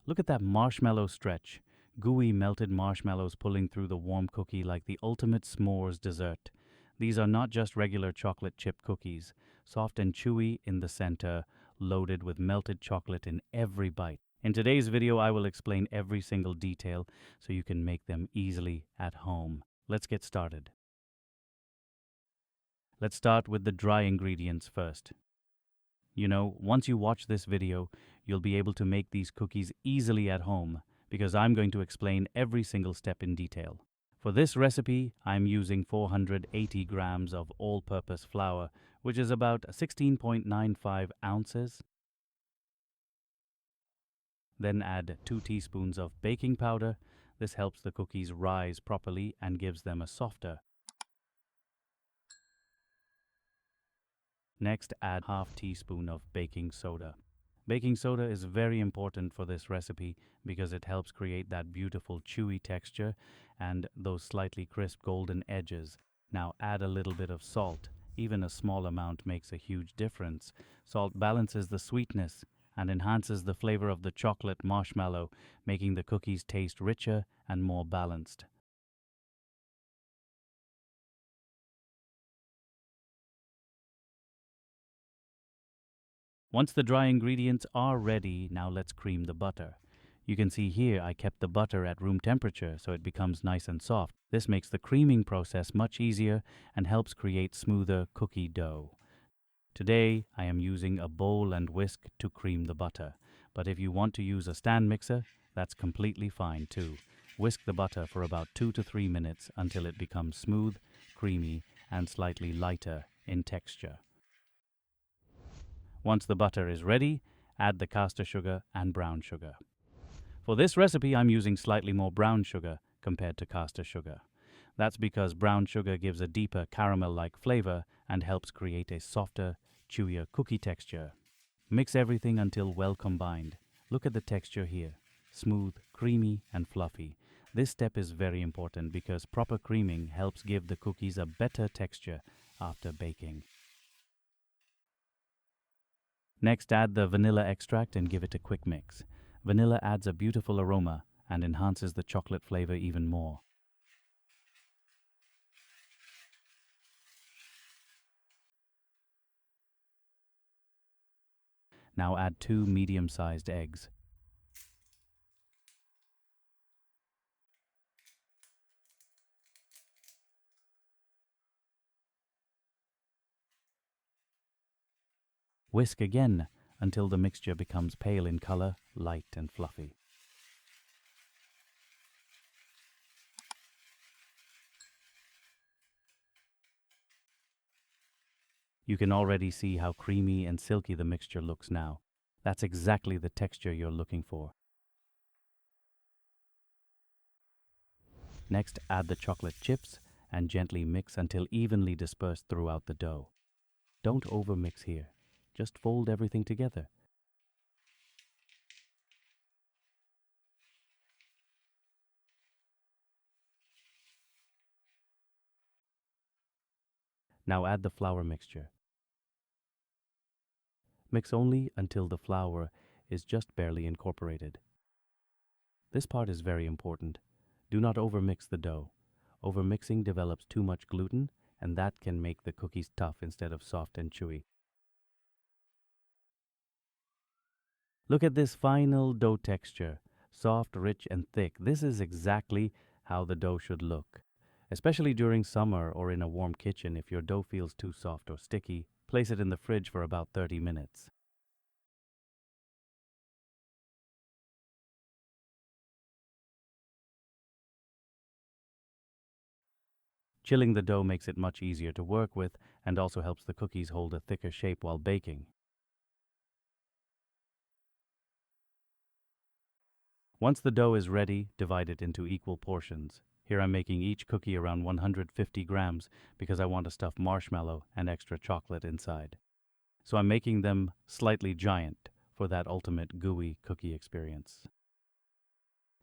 Look at that marshmallow stretch. Gooey melted marshmallows pulling through the warm cookie like the ultimate s'mores dessert. These are not just regular chocolate chip cookies, soft and chewy in the center, loaded with melted chocolate in every bite. In today's video, I will explain every single detail so you can make them easily at home. Let's get started. Let's start with the dry ingredients first. Once you watch this video, you'll be able to make these cookies easily at home because I'm going to explain every single step in detail. For this recipe, I'm using 480 grams of all-purpose flour, which is about 16.95 ounces. Then add 2 teaspoons of baking powder. This helps the cookies rise properly and gives them a softer. Next, add half teaspoon of baking soda. Baking soda is very important for this recipe because it helps create that beautiful chewy texture and those slightly crisp golden edges. Now add a little bit of salt. Even a small amount makes a huge difference. Salt balances the sweetness and enhances the flavor of the chocolate marshmallow, making the cookies taste richer and more balanced. Once the dry ingredients are ready, now let's cream the butter. You can see here I kept the butter at room temperature so it becomes nice and soft. This makes the creaming process much easier and helps create smoother cookie dough. Today I am using a bowl and whisk to cream the butter, but if you want to use a stand mixer, that's completely fine too. Whisk the butter for about 2 to 3 minutes until it becomes smooth, creamy, and slightly lighter in texture. Once the butter is ready, add the caster sugar and brown sugar. For this recipe, I'm using slightly more brown sugar compared to caster sugar. That's because brown sugar gives a deeper caramel-like flavor and helps create a softer, chewier cookie texture. Mix everything until well combined. Look at the texture here. Smooth, creamy, and fluffy. This step is very important because proper creaming helps give the cookies a better texture after baking. Next, add the vanilla extract and give it a quick mix. Vanilla adds a beautiful aroma and enhances the chocolate flavor even more. Now add 2 medium-sized eggs. Whisk again until the mixture becomes pale in color, light and fluffy. You can already see how creamy and silky the mixture looks now. That's exactly the texture you're looking for. Next, add the chocolate chips and gently mix until evenly dispersed throughout the dough. Don't overmix here. Just fold everything together. Now add the flour mixture. Mix only until the flour is just barely incorporated. This part is very important. Do not overmix the dough. Overmixing develops too much gluten, and that can make the cookies tough instead of soft and chewy. Look at this final dough texture. Soft, rich, and thick. This is exactly how the dough should look. Especially during summer or in a warm kitchen, if your dough feels too soft or sticky, place it in the fridge for about 30 minutes. Chilling the dough makes it much easier to work with and also helps the cookies hold a thicker shape while baking. Once the dough is ready, divide it into equal portions. Here I'm making each cookie around 150 grams because I want to stuff marshmallow and extra chocolate inside. So I'm making them slightly giant for that ultimate gooey cookie experience.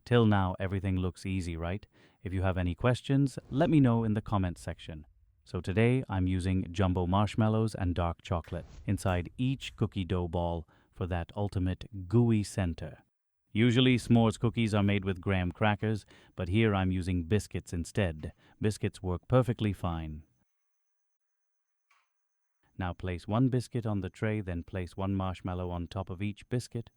Till now, everything looks easy, right? If you have any questions, let me know in the comments section. So today, I'm using jumbo marshmallows and dark chocolate inside each cookie dough ball for that ultimate gooey center. Usually, s'mores cookies are made with graham crackers, but here I'm using biscuits instead. Biscuits work perfectly fine. Now place one biscuit on the tray, then place one marshmallow on top of each biscuit.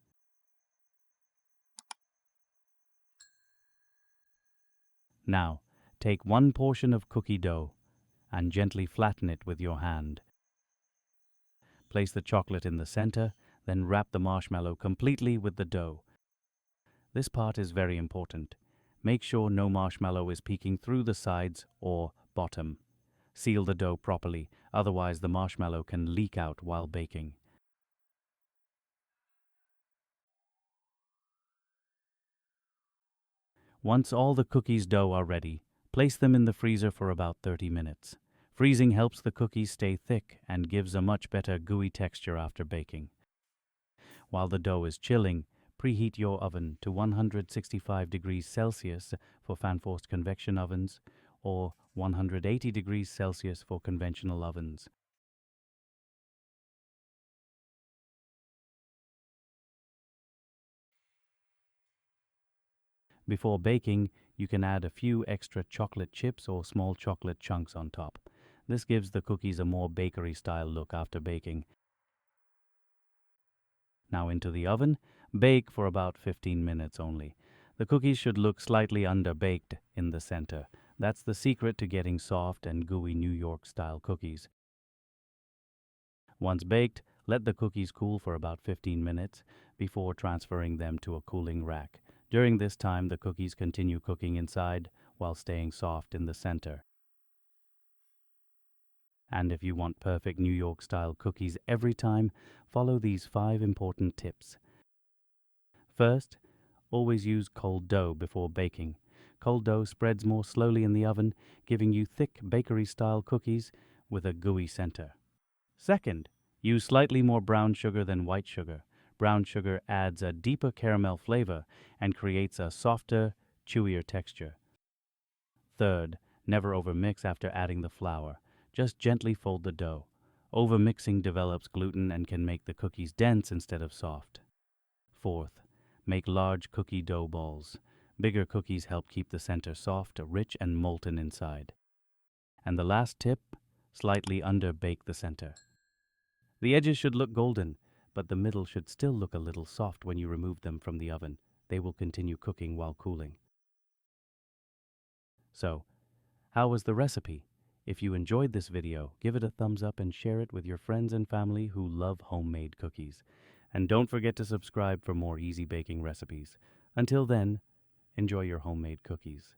Now, take one portion of cookie dough and gently flatten it with your hand. Place the chocolate in the center, then wrap the marshmallow completely with the dough. This part is very important. Make sure no marshmallow is peeking through the sides or bottom. Seal the dough properly, otherwise the marshmallow can leak out while baking. Once all the cookies' dough are ready, place them in the freezer for about 30 minutes. Freezing helps the cookies stay thick and gives a much better gooey texture after baking. While the dough is chilling, preheat your oven to 165 degrees Celsius for fan-forced convection ovens or 180 degrees Celsius for conventional ovens. Before baking, you can add a few extra chocolate chips or small chocolate chunks on top. This gives the cookies a more bakery-style look after baking. Now into the oven, bake for about 15 minutes only. The cookies should look slightly underbaked in the center. That's the secret to getting soft and gooey New York-style cookies. Once baked, let the cookies cool for about 15 minutes before transferring them to a cooling rack. During this time, the cookies continue cooking inside while staying soft in the center. And if you want perfect New York-style cookies every time, follow these 5 important tips. First, always use cold dough before baking. Cold dough spreads more slowly in the oven, giving you thick bakery-style cookies with a gooey center. Second, use slightly more brown sugar than white sugar. Brown sugar adds a deeper caramel flavor and creates a softer, chewier texture. Third, never overmix after adding the flour. Just gently fold the dough. Overmixing develops gluten and can make the cookies dense instead of soft. Fourth, make large cookie dough balls. Bigger cookies help keep the center soft, rich, and molten inside. And the last tip, slightly underbake the center. The edges should look golden, but the middle should still look a little soft when you remove them from the oven. They will continue cooking while cooling. So, how was the recipe? If you enjoyed this video, give it a thumbs up and share it with your friends and family who love homemade cookies. And don't forget to subscribe for more easy baking recipes. Until then, enjoy your homemade cookies.